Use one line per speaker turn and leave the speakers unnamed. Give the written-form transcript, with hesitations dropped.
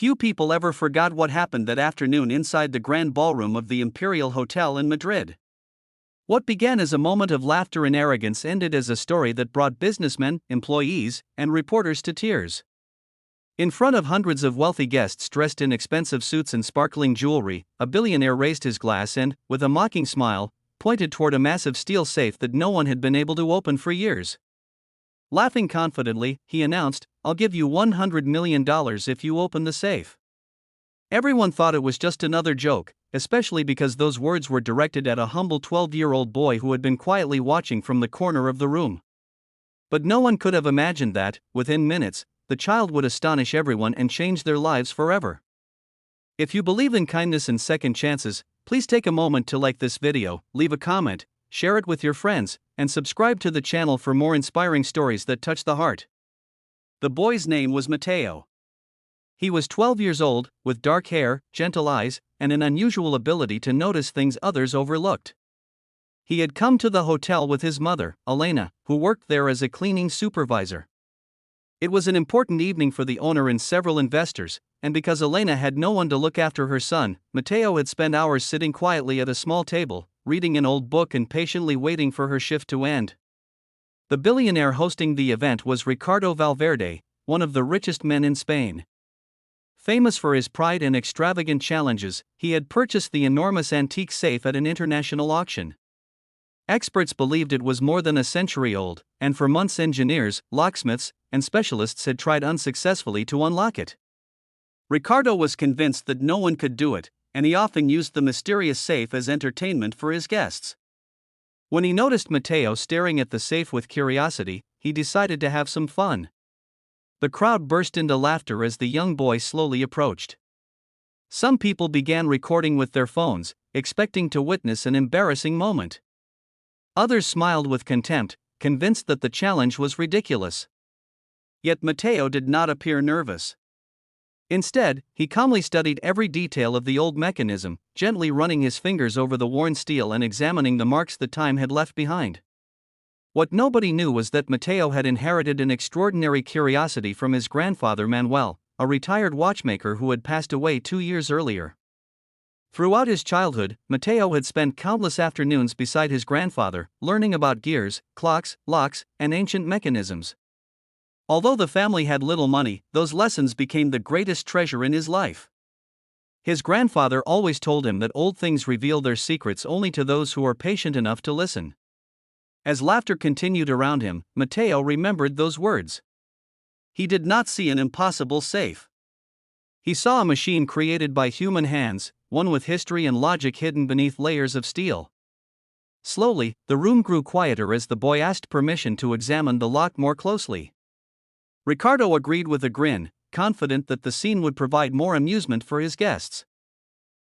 Few people ever forgot what happened that afternoon inside the grand ballroom of the Imperial Hotel in Madrid. What began as a moment of laughter and arrogance ended as a story that brought businessmen, employees, and reporters to tears. In front of hundreds of wealthy guests dressed in expensive suits and sparkling jewelry, a billionaire raised his glass and, with a mocking smile, pointed toward a massive steel safe that no one had been able to open for years. Laughing confidently, he announced, "I'll give you $100 million if you open the safe." Everyone thought it was just another joke, especially because those words were directed at a humble 12-year-old boy who had been quietly watching from the corner of the room. But no one could have imagined that, within minutes, the child would astonish everyone and change their lives forever. If you believe in kindness and second chances, please take a moment to like this video, leave a comment, share it with your friends, and subscribe to the channel for more inspiring stories that touch the heart. The boy's name was Matteo. He was 12 years old, with dark hair, gentle eyes, and an unusual ability to notice things others overlooked. He had come to the hotel with his mother, Elena, who worked there as a cleaning supervisor. It was an important evening for the owner and several investors, and because Elena had no one to look after her son, Matteo had spent hours sitting quietly at a small table, reading an old book and patiently waiting for her shift to end. The billionaire hosting the event was Ricardo Valverde, one of the richest men in Spain. Famous for his pride and extravagant challenges, he had purchased the enormous antique safe at an international auction. Experts believed it was more than a century old, and for months engineers, locksmiths, and specialists had tried unsuccessfully to unlock it. Ricardo was convinced that no one could do it, and he often used the mysterious safe as entertainment for his guests. When he noticed Matteo staring at the safe with curiosity, he decided to have some fun. The crowd burst into laughter as the young boy slowly approached. Some people began recording with their phones, expecting to witness an embarrassing moment. Others smiled with contempt, convinced that the challenge was ridiculous. Yet Matteo did not appear nervous. Instead, he calmly studied every detail of the old mechanism, gently running his fingers over the worn steel and examining the marks that time had left behind. What nobody knew was that Matteo had inherited an extraordinary curiosity from his grandfather Manuel, a retired watchmaker who had passed away 2 years earlier. Throughout his childhood, Matteo had spent countless afternoons beside his grandfather, learning about gears, clocks, locks, and ancient mechanisms. Although the family had little money, those lessons became the greatest treasure in his life. His grandfather always told him that old things reveal their secrets only to those who are patient enough to listen. As laughter continued around him, Matteo remembered those words. He did not see an impossible safe. He saw a machine created by human hands, one with history and logic hidden beneath layers of steel. Slowly, the room grew quieter as the boy asked permission to examine the lock more closely. Ricardo agreed with a grin, confident that the scene would provide more amusement for his guests.